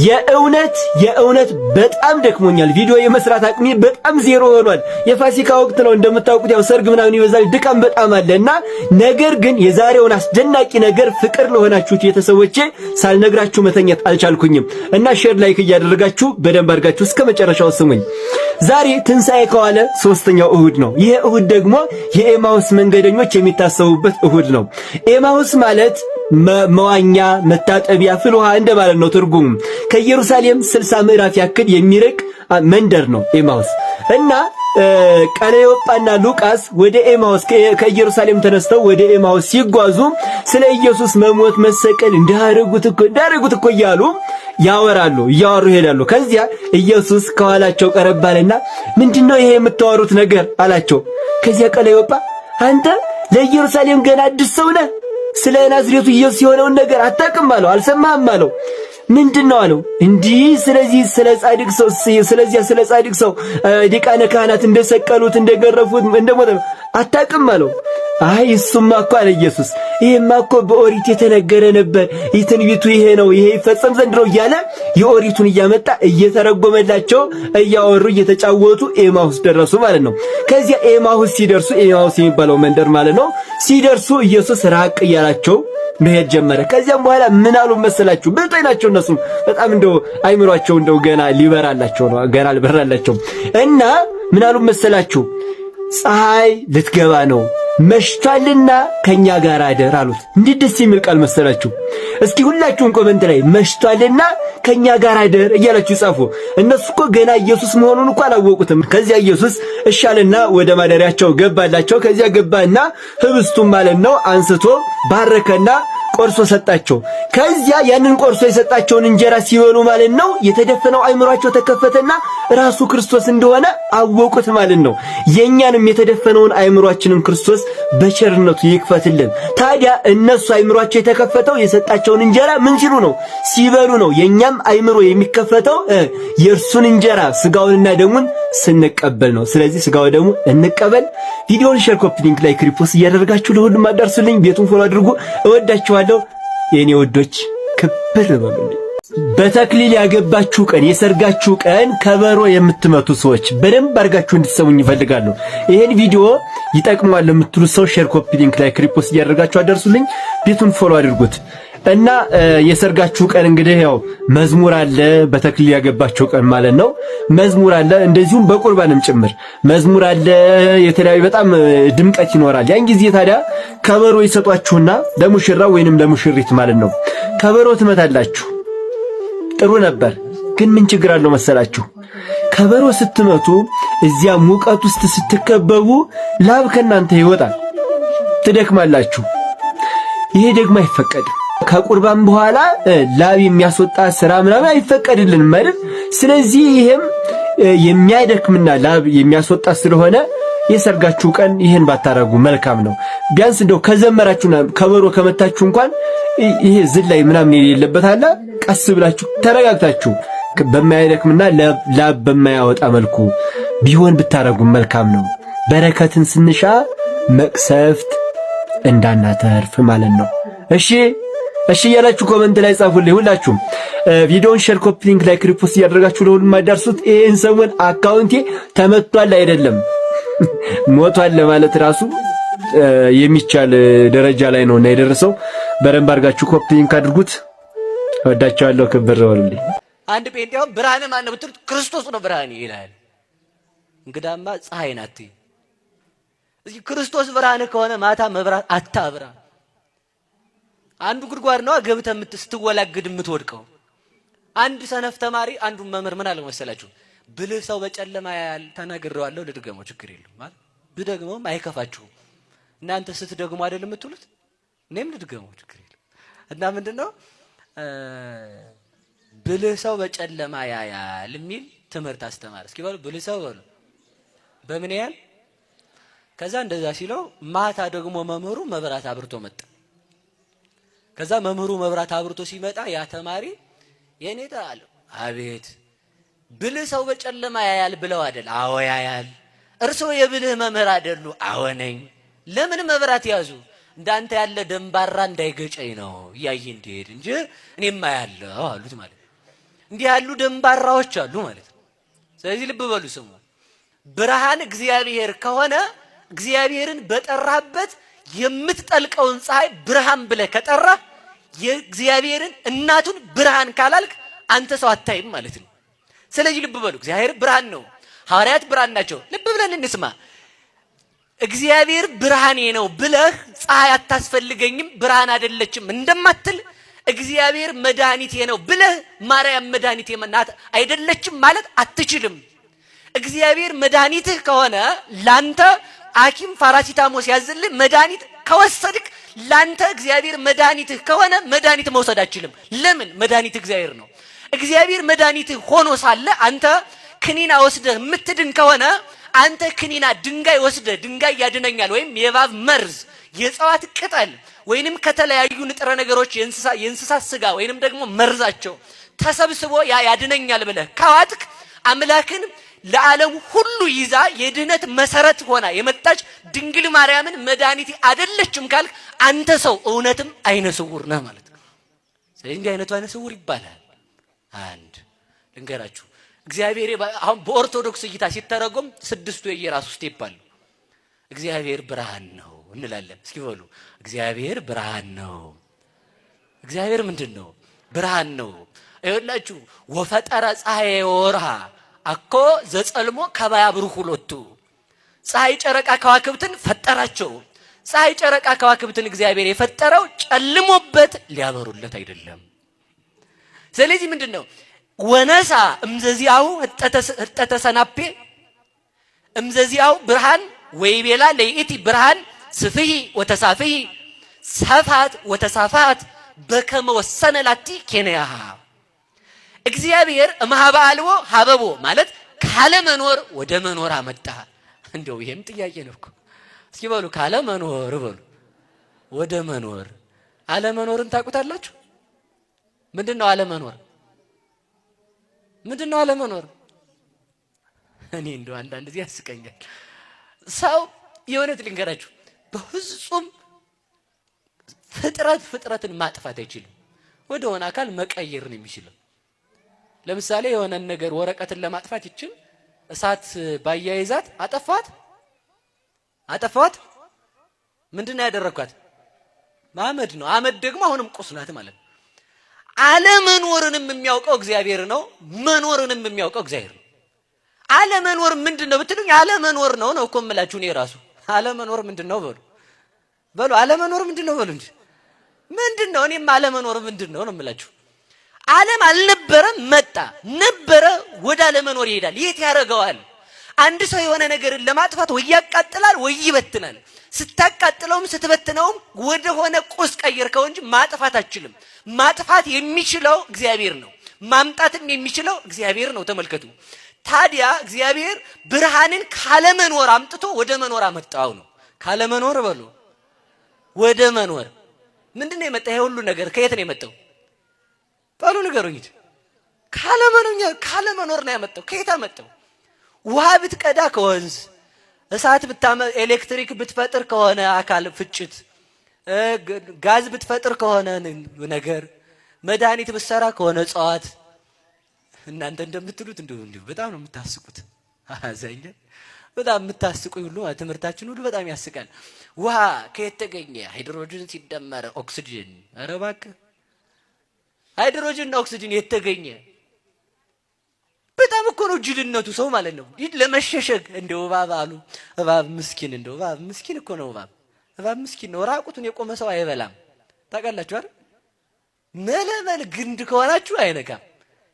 የእውነት በጣም ደክሞኛል። ቪዲዮ የመስራት አቅሜ በጣም ዜሮ ሆኗል። የፋሲካ ወቅት ነው እንደምታውቁት፣ ያው ሰርግ ምናምን ይበዛል፣ ድካም በጣም አለና ነገር ግን የዛሬውን አስደናቂ ነገር ፍቅር ለሆናችሁት ቤተሰቦቼ ሳልነግራችሁ መተኛት አልቻልኩኝም እና ሼር ላይክ እያደረጋችሁ በደንብ አድርጋችሁ እስከ መጨረሻው ስሙኝ። ዛሬ ትንሣኤ ከዋለ ሶስተኛው እሁድ ነው። ይሄ እሁድ ደግሞ የኤማሁስ መንገደኞች የሚታሰቡበት እሁድ ነው። ኤማሁስ ማለት መዋኛ፣ መታጠቢያ፣ ፍል ውሃ እንደማለት ነው ትርጉሙ። ከኢየሩሳሌም 60 ምዕራፍ ያክል የሚርቅ መንደር ነው ኤማሁስ እና ቀለዮጳና ሉቃስ ወደ ኤማሁስ ከኢየሩሳሌም ተነስተው ወደ ኤማሁስ ሲጓዙ ስለ ኢየሱስ መሞት መሰቀል እንዳረጉት እኮ እያሉ ያወራሉ፣ እያወሩ ይሄዳሉ። ከዚያ ኢየሱስ ከኋላቸው ቀረብ አለና ምንድነው ይሄ የምታወሩት ነገር አላቸው። ከዚያ ቀለዮጳ አንተ ለኢየሩሳሌም ገና አዲስ ሰው ነህ፣ ስለ ናዝሬቱ ኢየሱስ የሆነውን ነገር አታውቅም አለው፣ አልሰማህም አለው። ምንድነው አለው። እንዲህ ስለ ጻድቅ ሰው ዲቃነ ካህናት እንደሰቀሉት እንደገረፉት እንደሞተ አታውቅም አለው። አይ እሱማ እኮ አለ ኢየሱስ፣ ይሄማ እኮ በኦሪት የተነገረ ነበር፣ ትንቢቱ ይሄ ነው፣ ይሄ ይፈጸም ዘንድ ነው እያለ የኦሪቱን እያመጣ እየተረጎመላቸው እያወሩ እየተጫወቱ ኤማሁስ ደረሱ ማለት ነው። ከዚያ ኤማሁስ ሲደርሱ፣ ኤማሁስ የሚባለው መንደር ማለት ነው ሲደርሱ ኢየሱስ ራቅ እያላቸው መሄድ ጀመረ። ከዚያም በኋላ ምን አሉ መሰላችሁ? ብልጦች ናቸው እነሱ በጣም እንደው አይምሯቸው እንደው ገና ሊበራላቸው ነው፣ ገና አልበራላቸው እና ምን አሉ መሰላችሁ? ፀሐይ ልትገባ ነው መሽቷልና ከኛ ጋር አደር አሉት። እንዴት ደስ የሚል ቃል መሰላችሁ! እስኪ ሁላችሁም ኮሜንት ላይ መሽቷልና ከኛ ጋር አደር እያላችሁ ጻፉ። እነሱ እኮ ገና ኢየሱስ መሆኑን እኮ አላወቁትም። ከዚያ ኢየሱስ እሻልና ወደ ማደሪያቸው ገባላቸው። ከዚያ ገባና ህብስቱን ማለት ነው አንስቶ ባረከና ቆርሶ ሰጣቸው። ከዚያ ያንን ቆርሶ የሰጣቸውን እንጀራ ሲበሉ ማለት ነው የተደፈነው አይምሯቸው ተከፈተና ራሱ ክርስቶስ እንደሆነ አወቁት ማለት ነው። የኛንም የተደፈነውን አይምሯችንን ክርስቶስ በቸርነቱ ይክፈትልን። ታዲያ እነሱ አይምሯቸው የተከፈተው የሰጣቸውን እንጀራ ምን ሲሉ ነው? ሲበሉ ነው። የኛም አይምሮ የሚከፈተው የእርሱን እንጀራ ስጋውንና ደሙን ስንቀበል ነው። ስለዚህ ስጋው ደሙ እንቀበል። ቪዲዮውን ሼር፣ ኮፒ ሊንክ፣ ላይክ፣ ሪፖስት እያደረጋችሁ ለሁሉም አዳርሱልኝ። ቤቱን ፎሎ አድርጉ። እወዳችኋለሁ የኔ ወዶች፣ ክብር በሉልኝ። በተክሊል ያገባችሁ ቀን፣ የሰርጋችሁ ቀን ከበሮ የምትመቱ ሰዎች በደንብ አድርጋችሁ እንድትሰሙኝ ይፈልጋለሁ። ይሄን ቪዲዮ ይጠቅማል ለምትሉ ሰው ሼር፣ ኮፒ ሊንክ፣ ላይክ፣ ሪፖስት እያደረጋችሁ አዳርሱልኝ። ቤቱን ፎሎ አድርጉት እና የሰርጋችሁ ቀን እንግዲህ ያው መዝሙር አለ። በተክሊል ያገባችሁ ቀን ማለት ነው መዝሙር አለ፣ እንደዚሁም በቁርባንም ጭምር መዝሙር አለ። የተለያዩ በጣም ድምቀት ይኖራል። ያን ጊዜ ታዲያ ከበሮ ይሰጧችሁና ለሙሽራው ወይንም ለሙሽሪት ማለት ነው ከበሮ ትመታላችሁ። ጥሩ ነበር፣ ግን ምን ችግር አለው መሰላችሁ? ከበሮ ስትመቱ እዚያ ሙቀት ውስጥ ስትከበቡ ላብ ከናንተ ይወጣል፣ ትደክማላችሁ። ይሄ ደግሞ አይፈቀድም። ከቁርባን በኋላ ላብ የሚያስወጣ ስራ ምናምን አይፈቀድልንም ማለት። ስለዚህ ይሄም የሚያደክምና ላብ የሚያስወጣ ስለሆነ የሰርጋችሁ ቀን ይሄን ባታረጉ መልካም ነው። ቢያንስ እንደው ከዘመራችሁና ከበሮ ከመታችሁ እንኳን ይሄ ዝላይ ምናምን የሌለበት አለ፣ ቀስ ብላችሁ ተረጋግታችሁ በማያደክምና ላብ በማያወጣ መልኩ ቢሆን ብታረጉ መልካም ነው። በረከትን ስንሻ መቅሰፍት እንዳናተርፍ ማለት ነው። እሺ እያላችሁ ኮሜንት ላይ ጻፉልኝ ሁላችሁም። ቪዲዮውን ሼር፣ ኮፒ ሊንክ፣ ላይክ፣ ሪፖስት እያደረጋችሁ ለሁሉም አዳርሱት። ይሄን ሰሞን አካውንቴ ተመቷል አይደለም ሞቷል ለማለት ራሱ የሚቻል ደረጃ ላይ ነው እና የደረሰው። በደንብ አድርጋችሁ ኮፒ ሊንክ አድርጉት። ወዳችኋለሁ። ክብር በሉልኝ። አንድ ጴንጤው ብርሃን ማን ነው ብትሉት ክርስቶስ ነው ብርሃን ይላል። እንግዳማ ፀሐይ ናት። እዚህ ክርስቶስ ብርሃን ከሆነ ማታ መብራት አታብራ። አንዱ ጉድጓድ ነው ገብተህ ስትወላግድ የምትወድቀው። አንድ ሰነፍ ተማሪ አንዱን መምህር ምን አለ መሰላችሁ? ብልህ ሰው በጨለማ ያያል። ተናግሬዋለሁ፣ ልድገመው፣ ችግር የለም ማለት ብደግመውም አይከፋችሁም። እናንተ ስትደግሙ አይደል የምትሉት? እኔም ልድገመው፣ ችግር የለም። እና ምንድነው ብልህ ሰው በጨለማ ያያል የሚል ትምህርት አስተማረ። እስኪ በሉ ብልህ ሰው በሉ በምን ያያል? ከዛ እንደዛ ሲለው ማታ ደግሞ መምህሩ መብራት አብርቶ መጣ። ከዛ መምህሩ መብራት አብርቶ ሲመጣ ያ ተማሪ የኔታ አለው፣ አቤት ብልህ ሰው በጨለማ ያያል ብለው አይደል? አዎ ያያል። እርስዎ የብልህ መምህር አይደሉ? አዎ ነኝ። ለምን መብራት ያዙ? እንዳንተ ያለ ደንባራ እንዳይገጨኝ ነው እያየ እንዲሄድ እንጂ እኔማ ያለው አሉት ማለት። እንዲህ ያሉ ደንባራዎች አሉ ማለት ነው። ስለዚህ ልብ በሉ ስሙ። ብርሃን እግዚአብሔር ከሆነ እግዚአብሔርን በጠራበት የምትጠልቀውን ፀሐይ ብርሃን ብለህ ከጠራህ የእግዚአብሔርን እናቱን ብርሃን ካላልክ አንተ ሰው አታይም ማለት ነው። ስለዚህ ልብ በሉ እግዚአብሔር ብርሃን ነው፣ ሐዋርያት ብርሃን ናቸው። ልብ ብለን እንስማ። እግዚአብሔር ብርሃኔ ነው ብለህ ፀሐይ አታስፈልገኝም ብርሃን አይደለችም እንደማትል እግዚአብሔር መድኃኒቴ ነው ብለህ ማርያም መድኃኒቴ ናት አይደለችም ማለት አትችልም። እግዚአብሔር መድኃኒትህ ከሆነ ላንተ ሐኪም ፓራሲታሞስ ያዝልህ መድኃኒት ከወሰድክ ላንተ እግዚአብሔር መድኃኒትህ ከሆነ መድኃኒት መውሰድ አትችልም። ለምን? መድኃኒት እግዚአብሔር ነው። እግዚአብሔር መድኃኒትህ ሆኖ ሳለ አንተ ክኒና ወስደህ የምትድን ከሆነ አንተ ክኒና ድንጋይ ወስደህ ድንጋይ ያድነኛል ወይም የእባብ መርዝ የእጽዋት ቅጠል ወይንም ከተለያዩ ንጥረ ነገሮች የእንስሳት ስጋ ወይንም ደግሞ መርዛቸው ተሰብስቦ ያድነኛል ብለህ ካዋጥክ አምላክን ለዓለም ሁሉ ይዛ የድህነት መሰረት ሆና የመጣች ድንግል ማርያምን መድኃኒት አይደለችም ካልክ አንተ ሰው እውነትም አይነ ስውር ነህ ማለት ነው። ስለዚህ እንዲህ አይነቱ አይነ ስውር ይባላል። አንድ ልንገራችሁ፣ እግዚአብሔር አሁን በኦርቶዶክስ እይታ ሲተረጎም ስድስቱ የየራሱ ስቴፕ አለው። እግዚአብሔር ብርሃን ነው እንላለን። እስኪ በሉ እግዚአብሔር ብርሃን ነው። እግዚአብሔር ምንድን ነው? ብርሃን ነው። ይኸውላችሁ ወፈጠረ ፀሐየ ወርሃ አኮ ዘጸልሞ ከበያ ብሩህ ሁለቱ ፀሐይ ጨረቃ ከዋክብትን ፈጠራቸው። ፀሐይ ጨረቃ ከዋክብትን እግዚአብሔር የፈጠረው ጨልሞበት ሊያበሩለት አይደለም። ስለዚህ ምንድን ነው? ወነሳ እምዘዚያው ህጠተ ሰናፔ እምዘዚያው ብርሃን ወይቤላ ለይእቲ ብርሃን ስፍሂ ወተሳፍሂ ሰፋት ወተሳፋት በከመ ወሰነ ላቲ ኬንያሃ። እግዚአብሔር እምኀበ አልቦ ሀበቦ ማለት ካለ መኖር ወደ መኖር አመጣ። እንደው ይሄም ጥያቄ ነው እኮ። እስኪ በሉ ካለ መኖር በሉ ወደ መኖር። አለመኖርን ታውቁታላችሁ? ምንድነው አለመኖር? ምንድነው አለመኖር? እኔ እንደው አንዳንድ ጊዜ ያስቀኛል። ሰው የእውነት ልንገራችሁ በፍጹም ፍጥረትን ማጥፋት አይችልም። ወደ ሆነ አካል መቀየር ነው የሚችለው። ለምሳሌ የሆነን ነገር ወረቀትን ለማጥፋት ይችል እሳት ባያይዛት አጠፋት ምንድነው ያደረኳት? ማመድ ነው። አመድ ደግሞ አሁንም ቁስ ናት ማለት ነው። አለመኖርንም የሚያውቀው እግዚአብሔር ነው፣ መኖርንም የሚያውቀው እግዚአብሔር ነው። አለመኖር ምንድነው ብትሉኝ አለመኖር ነው እኮ የምላችሁ። እኔ ራሱ አለመኖር ምንድነው በሉ አለመኖር ምንድነው በሉ እንጂ ምንድነው? እኔም አለመኖር ምንድነው ነው የምላችሁ። ዓለም አልነበረም መጣ፣ ነበረ፣ ወደ አለመኖር ይሄዳል። የት ያደርገዋል? አንድ ሰው የሆነ ነገርን ለማጥፋት ወይ ያቃጥላል ወይ ይበትናል። ስታቃጥለውም ስትበትነውም ወደ ሆነ ቁስ ቀየርከው እንጂ ማጥፋት አትችልም። ማጥፋት የሚችለው እግዚአብሔር ነው፣ ማምጣትም የሚችለው እግዚአብሔር ነው። ተመልከቱ። ታዲያ እግዚአብሔር ብርሃንን ካለመኖር አምጥቶ ወደ መኖር አመጣው ነው። ካለመኖር በሉ ወደ መኖር። ምንድነው የመጣ? ይሄ ሁሉ ነገር ከየት ነው የመጣው? በሉ ንገሩኝ። ካለመኖር ነው ያመጣው። ከየት አመጣው? ውሃ ብትቀዳ ከወንዝ፣ እሳት ኤሌክትሪክ ብትፈጥር ከሆነ አካል ፍጭት፣ ጋዝ ብትፈጥር ከሆነ ነገር፣ መድኃኒት ብትሰራ ከሆነ እጽዋት። እናንተ እንደምትሉት እንዲሁ በጣም ነው የምታስቁት። አዛኝ በጣም የምታስቁኝ ሁሉ ትምህርታችን ሁሉ በጣም ያስቃል። ውሃ ከየት ተገኘ? ሃይድሮጅን ሲደመር ኦክሲጅን። ኧረ እባክህ ሃይድሮጅን እና ኦክሲጅን የት ተገኘ? በጣም እኮ ነው ጅልነቱ ሰው ማለት ነው። ይህ ለመሸሸግ እንደው እባብ አሉ። እባብ ምስኪን፣ እንደው እባብ ምስኪን እኮ ነው። እባብ ምስኪን ነው። ራቁቱን የቆመ ሰው አይበላም። ታውቃላችሁ አይደል? መለመል ግንድ ከሆናችሁ አይነካም።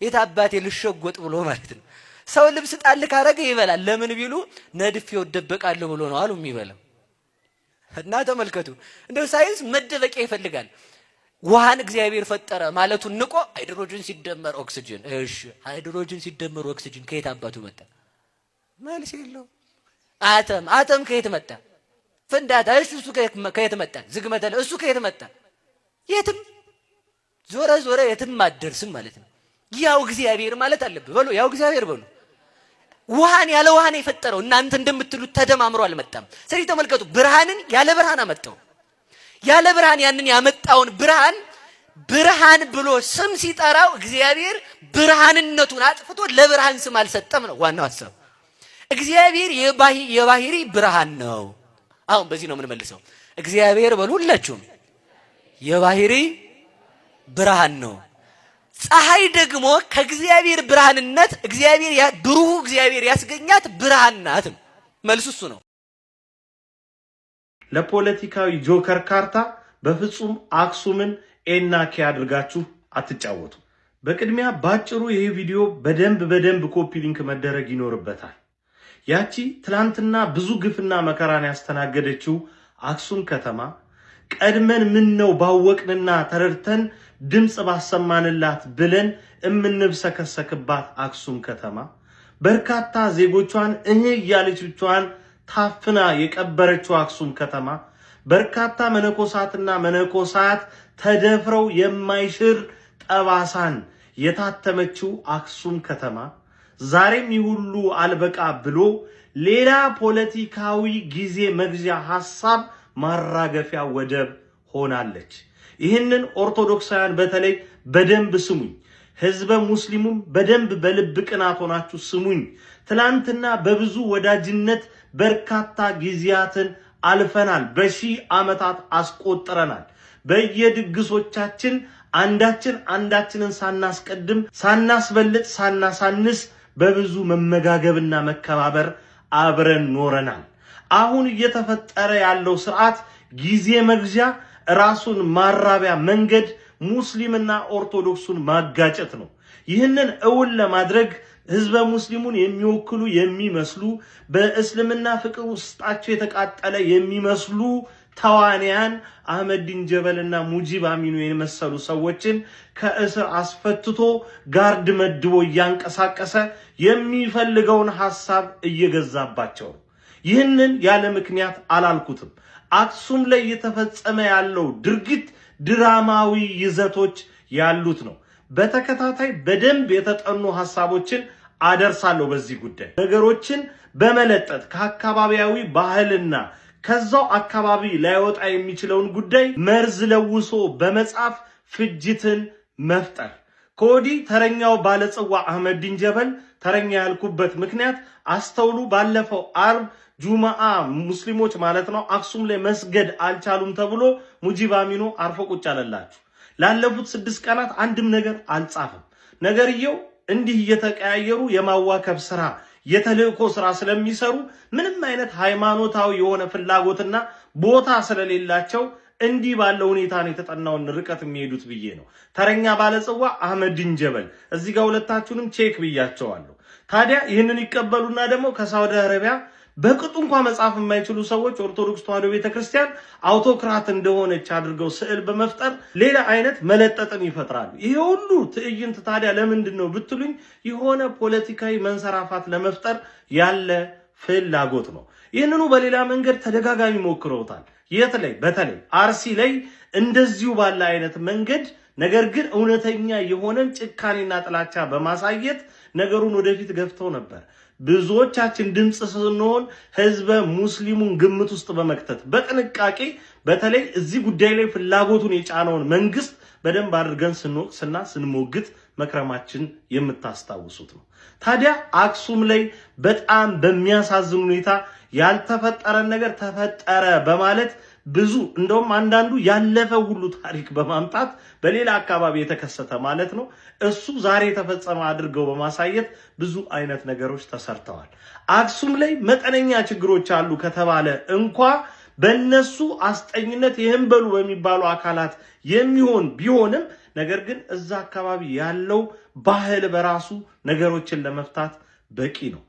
የት አባቴ ልሸጎጥ ብሎ ማለት ነው። ሰው ልብስ ጣል ካረገ ይበላል። ለምን ቢሉ ነድፌው እደበቃለሁ ብሎ ነው አሉ የሚበላው። እና ተመልከቱ፣ እንደው ሳይንስ መደበቂያ ይፈልጋል። ውሃን እግዚአብሔር ፈጠረ ማለቱን ንቆ ሃይድሮጅን ሲደመር ኦክሲጅን። እሺ ሃይድሮጅን ሲደመር ኦክሲጅን ከየት አባቱ መጣ? መልስ የለው። አተም ከየት መጣ? ፍንዳታ። እሱ ከየት መጣ? ዝግመተ እሱ ከየት መጣ? የትም ዞረ የትም አደርስም ማለት ነው። ያው እግዚአብሔር ማለት አለብህ በሉ። ያው እግዚአብሔር በሉ። ውሃን ያለ ውሃን የፈጠረው እናንተ እንደምትሉት ተደማምሮ አልመጣም። ስለዚህ ተመልከቱ፣ ብርሃንን ያለ ብርሃን አመጣው። ያለ ብርሃን ያንን ያመጣውን ብርሃን ብርሃን ብሎ ስም ሲጠራው እግዚአብሔር ብርሃንነቱን አጥፍቶ ለብርሃን ስም አልሰጠም ነው ዋናው ሐሳብ። እግዚአብሔር የባህሪ ብርሃን ነው። አሁን በዚህ ነው የምንመልሰው። እግዚአብሔር በሉላችሁም የባህሪ ብርሃን ነው። ፀሐይ ደግሞ ከእግዚአብሔር ብርሃንነት ብሩህ እግዚአብሔር ያስገኛት ብርሃን ናት። መልሱ እሱ ነው። ለፖለቲካዊ ጆከር ካርታ በፍጹም አክሱምን ኤና ኬ አድርጋችሁ አትጫወቱ። በቅድሚያ ባጭሩ ይሄ ቪዲዮ በደንብ ኮፒ ሊንክ መደረግ ይኖርበታል። ያቺ ትላንትና ብዙ ግፍና መከራን ያስተናገደችው አክሱም ከተማ ቀድመን ምን ነው ባወቅንና ተረድተን ድምጽ ባሰማንላት ብለን እምንብሰከሰክባት አክሱም ከተማ በርካታ ዜጎቿን እያለች ብቻዋን ታፍና የቀበረችው አክሱም ከተማ በርካታ መነኮሳትና መነኮሳት ተደፍረው የማይሽር ጠባሳን የታተመችው አክሱም ከተማ ዛሬም ይሁሉ አልበቃ ብሎ ሌላ ፖለቲካዊ ጊዜ መግዣ ሐሳብ ማራገፊያ ወደብ ሆናለች። ይህንን ኦርቶዶክሳውያን በተለይ በደንብ ስሙኝ፣ ህዝበ ሙስሊሙም በደንብ በልብ ቅናት ሆናችሁ ስሙኝ። ትላንትና በብዙ ወዳጅነት በርካታ ጊዜያትን አልፈናል። በሺህ ዓመታት አስቆጥረናል። በየድግሶቻችን አንዳችንን ሳናስቀድም ሳናስበልጥ ሳናሳንስ በብዙ መመጋገብና መከባበር አብረን ኖረናል። አሁን እየተፈጠረ ያለው ስርዓት ጊዜ መግዣ ራሱን ማራቢያ መንገድ ሙስሊምና ኦርቶዶክሱን ማጋጨት ነው። ይህንን እውን ለማድረግ ህዝበ ሙስሊሙን የሚወክሉ የሚመስሉ በእስልምና ፍቅር ውስጣቸው የተቃጠለ የሚመስሉ ተዋንያን አህመዲን ጀበልና ሙጂብ አሚኑ የመሰሉ ሰዎችን ከእስር አስፈትቶ ጋርድ መድቦ እያንቀሳቀሰ የሚፈልገውን ሐሳብ እየገዛባቸው ነው። ይህንን ያለ ምክንያት አላልኩትም። አክሱም ላይ የተፈጸመ ያለው ድርጊት ድራማዊ ይዘቶች ያሉት ነው። በተከታታይ በደንብ የተጠኑ ሐሳቦችን አደርሳለሁ በዚህ ጉዳይ። ነገሮችን በመለጠጥ ከአካባቢያዊ ባህልና ከዛው አካባቢ ላይወጣ የሚችለውን ጉዳይ መርዝ ለውሶ በመጻፍ ፍጅትን መፍጠር። ከወዲህ ተረኛው ባለጽዋ አህመዲን ጀበል ተረኛ ያልኩበት ምክንያት አስተውሉ። ባለፈው አርብ ጁማአ ሙስሊሞች ማለት ነው አክሱም ላይ መስገድ አልቻሉም ተብሎ ሙጂብ አሚኑ አርፎ ቁጭ አለላችሁ። ላለፉት 6 ቀናት አንድም ነገር አልጻፈም። ነገርየው እንዲህ እየተቀያየሩ የማዋከብ ስራ የተልእኮ ስራ ስለሚሰሩ ምንም አይነት ሃይማኖታዊ የሆነ ፍላጎትና ቦታ ስለሌላቸው እንዲህ ባለው ሁኔታ ነው የተጠናውን ርቀት የሚሄዱት ብዬ ነው። ተረኛ ባለጽዋ አህመዲን ጀበል እዚህ ጋር ሁለታችሁንም ቼክ ብያቸዋለሁ። ታዲያ ይህንን ይቀበሉና ደግሞ ከሳውዲ አረቢያ በቅጡ እንኳን መጻፍ የማይችሉ ሰዎች ኦርቶዶክስ ተዋሕዶ ቤተክርስቲያን አውቶክራት እንደሆነች አድርገው ስዕል በመፍጠር ሌላ አይነት መለጠጥን ይፈጥራሉ። ይሄ ሁሉ ትዕይንት ታዲያ ለምንድን ነው ብትሉኝ የሆነ ፖለቲካዊ መንሰራፋት ለመፍጠር ያለ ፍላጎት ነው። ይህንኑ በሌላ መንገድ ተደጋጋሚ ሞክረውታል። የት ላይ? በተለይ አርሲ ላይ እንደዚሁ ባለ አይነት መንገድ ነገር ግን እውነተኛ የሆነን ጭካኔና ጥላቻ በማሳየት ነገሩን ወደፊት ገፍተው ነበር። ብዙዎቻችን ድምጽ ስንሆን ህዝበ ሙስሊሙን ግምት ውስጥ በመክተት በጥንቃቄ በተለይ እዚህ ጉዳይ ላይ ፍላጎቱን የጫነውን መንግስት በደንብ አድርገን ስንወቅስና ስንሞግት መክረማችን የምታስታውሱት ነው። ታዲያ አክሱም ላይ በጣም በሚያሳዝን ሁኔታ ያልተፈጠረ ነገር ተፈጠረ በማለት ብዙ እንደውም አንዳንዱ ያለፈ ሁሉ ታሪክ በማምጣት በሌላ አካባቢ የተከሰተ ማለት ነው እሱ ዛሬ ተፈጸመ አድርገው በማሳየት ብዙ አይነት ነገሮች ተሰርተዋል። አክሱም ላይ መጠነኛ ችግሮች አሉ ከተባለ እንኳ በእነሱ አስጠኝነት ይህን በሉ በሚባሉ አካላት የሚሆን ቢሆንም ነገር ግን እዛ አካባቢ ያለው ባህል በራሱ ነገሮችን ለመፍታት በቂ ነው።